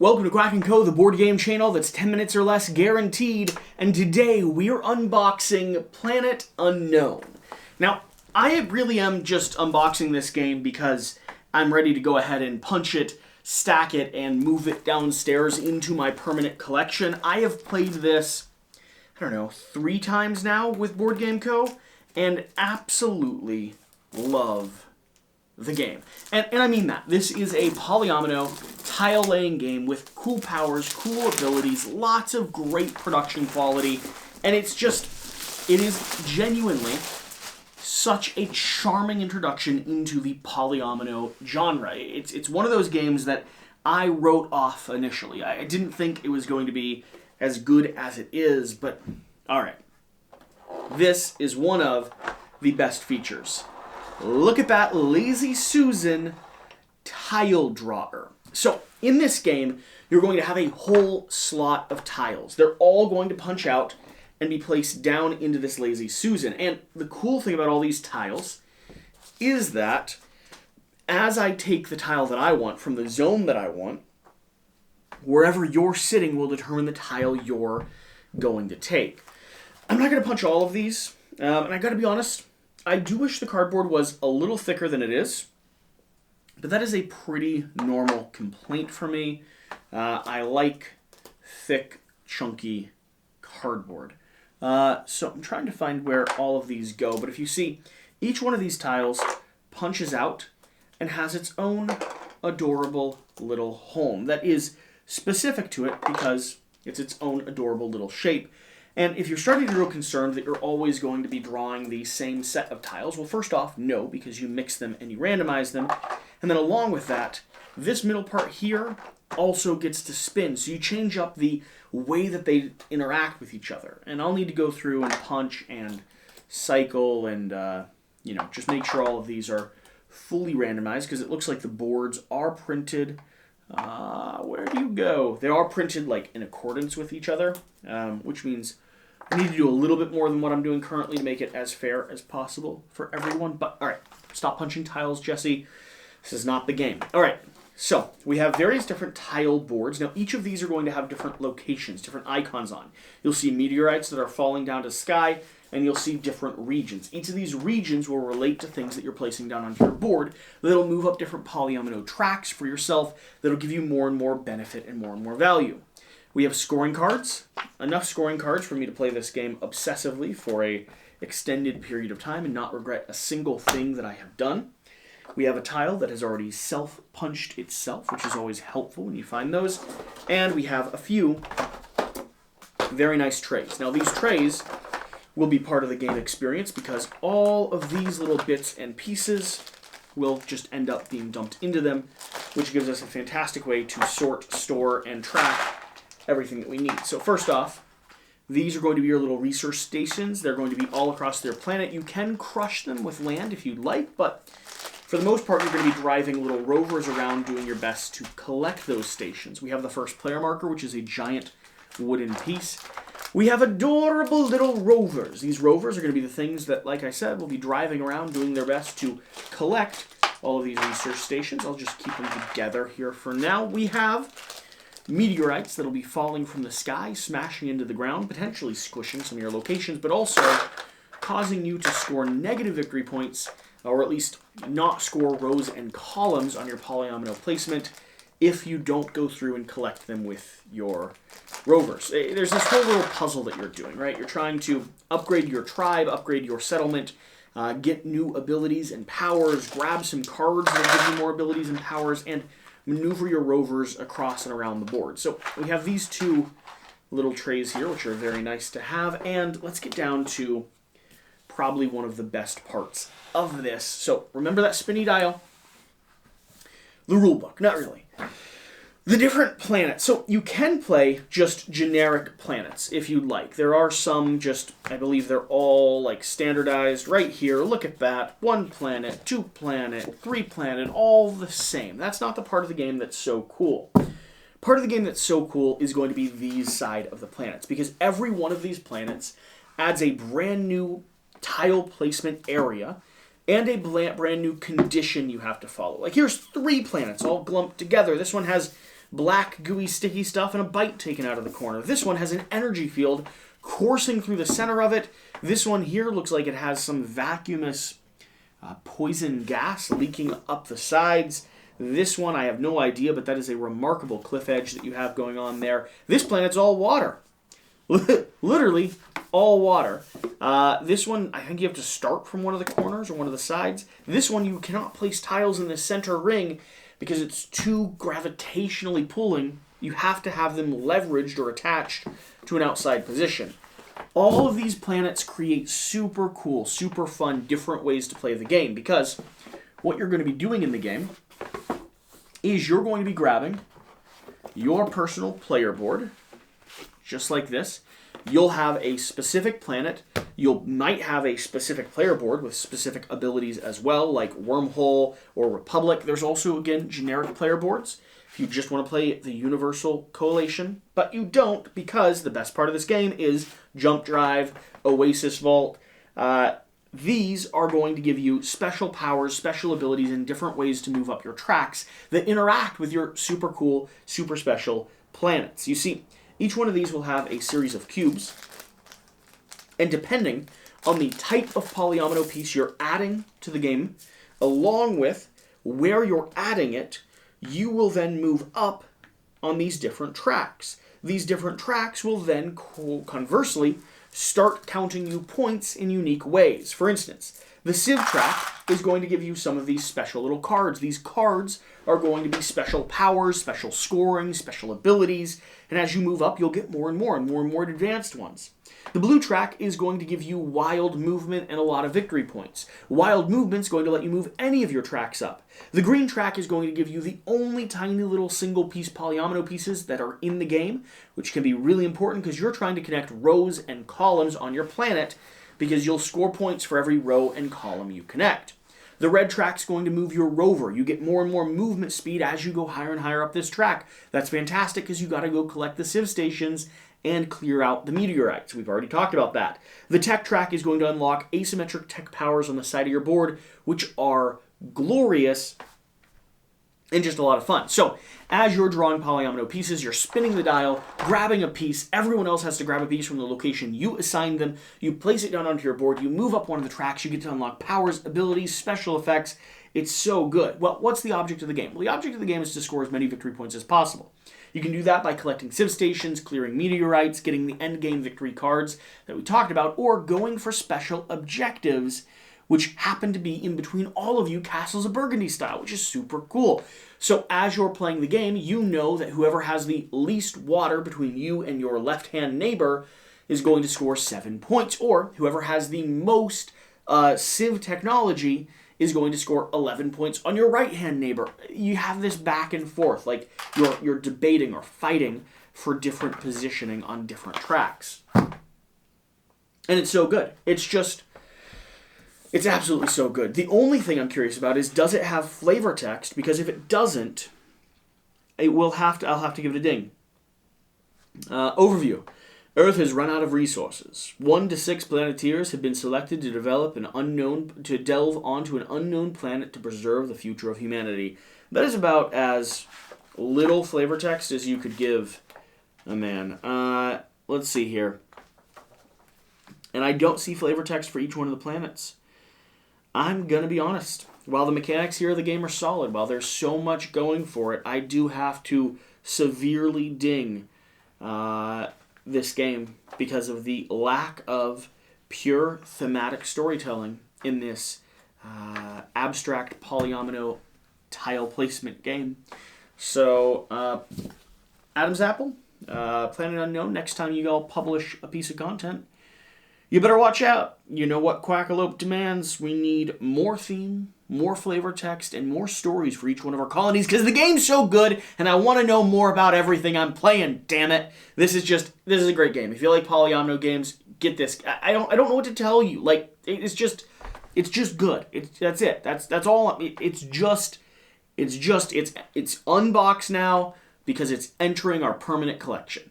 Welcome to Quack Co, the board game channel that's 10 minutes or less guaranteed, and today we're unboxing Planet Unknown. Now, I really am just unboxing this game because I'm ready to go ahead and punch it, stack it, and move it downstairs into my permanent collection. I have played this, 3 times now with BoardgameCo, and absolutely love the game. And I mean that. This is a polyomino tile-laying game with cool powers, cool abilities, lots of great production quality, and it is genuinely such a charming introduction into the polyomino genre. It's one of those games that I wrote off initially. I didn't think it was going to be as good as it is, but alright. This is one of the best features. Look at that Lazy Susan tile drawer. So, in this game, you're going to have a whole slot of tiles. They're all going to punch out and be placed down into this Lazy Susan. And the cool thing about all these tiles is that as I take the tile that I want from the zone that I want, wherever you're sitting will determine the tile you're going to take. I'm not going to punch all of these, and I gotta be honest, I do wish the cardboard was a little thicker than it is, but that is a pretty normal complaint for me. I like thick, chunky cardboard. So I'm trying to find where all of these go, but if you see, each one of these tiles punches out and has its own adorable little home that is specific to it because it's its own adorable little shape. And if you're starting to grow concerned that you're always going to be drawing the same set of tiles, well, first off, no, because you mix them and you randomize them. And then along with that, this middle part here also gets to spin. So you change up the way that they interact with each other. And I'll need to go through and punch and cycle and, just make sure all of these are fully randomized because it looks like the boards are printed. Where do you go? They are printed like in accordance with each other, which means I need to do a little bit more than what I'm doing currently to make it as fair as possible for everyone. But all right, stop punching tiles, Jesse. This is not the game. All right, so we have various different tile boards. Now, each of these are going to have different locations, different icons on. You'll see meteorites that are falling down to sky, and you'll see different regions. Each of these regions will relate to things that you're placing down onto your board that'll move up different polyomino tracks for yourself that'll give you more and more benefit and more value. We have scoring cards, enough scoring cards for me to play this game obsessively for a extended period of time and not regret a single thing that I have done. We have a tile that has already self-punched itself, which is always helpful when you find those. And we have a few very nice trays. Now, these trays will be part of the game experience because all of these little bits and pieces will just end up being dumped into them, which gives us a fantastic way to sort, store, and track everything that we need. So first off, these are going to be your little research stations. They're going to be all across their planet. You can crush them with land if you'd like, but for the most part, you're going to be driving little rovers around doing your best to collect those stations. We have the first player marker, which is a giant wooden piece. We have adorable little rovers. These rovers are going to be the things that, like I said, will be driving around doing their best to collect all of these research stations. I'll just keep them together here for now. We have meteorites that'll be falling from the sky, smashing into the ground, potentially squishing some of your locations, but also causing you to score negative victory points, or at least not score rows and columns on your polyomino placement if you don't go through and collect them with your rovers. There's this whole little puzzle that you're doing, right? You're trying to upgrade your tribe, upgrade your settlement, get new abilities and powers, grab some cards that give you more abilities and powers, and maneuver your rovers across and around the board. So we have these two little trays here, which are very nice to have, and let's get down to probably one of the best parts of this. So remember that spinny dial? The rule book, not really. The different planets. So you can play just generic planets if you'd like. There are some just, I believe they're all like standardized right here. Look at that. 1 planet, 2 planet, 3 planet, all the same. That's not the part of the game that's so cool. Part of the game that's so cool is going to be these side of the planets because every one of these planets adds a brand new tile placement area and a brand new condition you have to follow. Like here's 3 planets all glumped together. This one has black, gooey, sticky stuff and a bite taken out of the corner. This one has an energy field coursing through the center of it. This one here looks like it has some vacuumous poison gas leaking up the sides. This one, I have no idea, but that is a remarkable cliff edge that you have going on there. This planet's all water. Literally all water. This one, I think you have to start from one of the corners or one of the sides. This one, you cannot place tiles in the center ring because it's too gravitationally pulling. You have to have them leveraged or attached to an outside position. All of these planets create super cool, super fun, different ways to play the game, because what you're going to be doing in the game is you're going to be grabbing your personal player board, just like this. You'll have a specific planet. You might have a specific player board with specific abilities as well, like Wormhole or Republic. There's also, again, generic player boards if you just want to play the Universal Coalition. But you don't, because the best part of this game is Jump Drive, Oasis Vault. These are going to give you special powers, special abilities, and different ways to move up your tracks that interact with your super cool, super special planets. You see, each one of these will have a series of cubes, and depending on the type of polyomino piece you're adding to the game, along with where you're adding it, you will then move up on these different tracks. These different tracks will then, conversely, start counting you points in unique ways. For instance, the Civ track is going to give you some of these special little cards. These cards are going to be special powers, special scoring, special abilities, and as you move up, you'll get more and more advanced ones. The blue track is going to give you wild movement and a lot of victory points. Wild movement's going to let you move any of your tracks up. The green track is going to give you the only tiny little single piece polyomino pieces that are in the game, which can be really important because you're trying to connect rows and columns on your planet, because you'll score points for every row and column you connect. The red track's going to move your rover. You get more and more movement speed as you go higher and higher up this track. That's fantastic because you got to go collect the Civ stations and clear out the meteorites. We've already talked about that. The tech track is going to unlock asymmetric tech powers on the side of your board, which are glorious and just a lot of fun. So, as you're drawing polyomino pieces, you're spinning the dial, grabbing a piece. Everyone else has to grab a piece from the location you assigned them. You place it down onto your board. You move up one of the tracks. You get to unlock powers, abilities, special effects. It's so good. Well, what's the object of the game? Well, the object of the game is to score as many victory points as possible. You can do that by collecting Civ stations, clearing meteorites, getting the endgame victory cards that we talked about, or going for special objectives, which happen to be in between all of you Castles of Burgundy style, which is super cool. So as you're playing the game, you know that whoever has the least water between you and your left-hand neighbor is going to score 7 points, or whoever has the most Civ technology is going to score 11 points on your right-hand neighbor. You have this back and forth, like you're debating or fighting for different positioning on different tracks. And it's so good. It's absolutely so good. The only thing I'm curious about is, does it have flavor text? Because if it doesn't, I'll have to give it a ding. Overview. Earth has run out of resources. 1 to 6 planeteers have been selected to delve onto an unknown planet to preserve the future of humanity. That is about as little flavor text as you could give a man. Let's see here. And I don't see flavor text for each one of the planets. I'm going to be honest. While the mechanics here of the game are solid, while there's so much going for it, I do have to severely ding this game because of the lack of pure thematic storytelling in this abstract polyomino tile placement game. So, Adam's Apple, Planet Unknown, next time you all publish a piece of content, you better watch out. You know what Quackalope demands. We need more theme, more flavor text, and more stories for each one of our colonies, because the game's so good, and I want to know more about everything I'm playing, damn it. This is a great game. If you like polyomino games, get this. I don't know what to tell you. Like, it's just good. That's it. That's all. It's unboxed now because it's entering our permanent collection.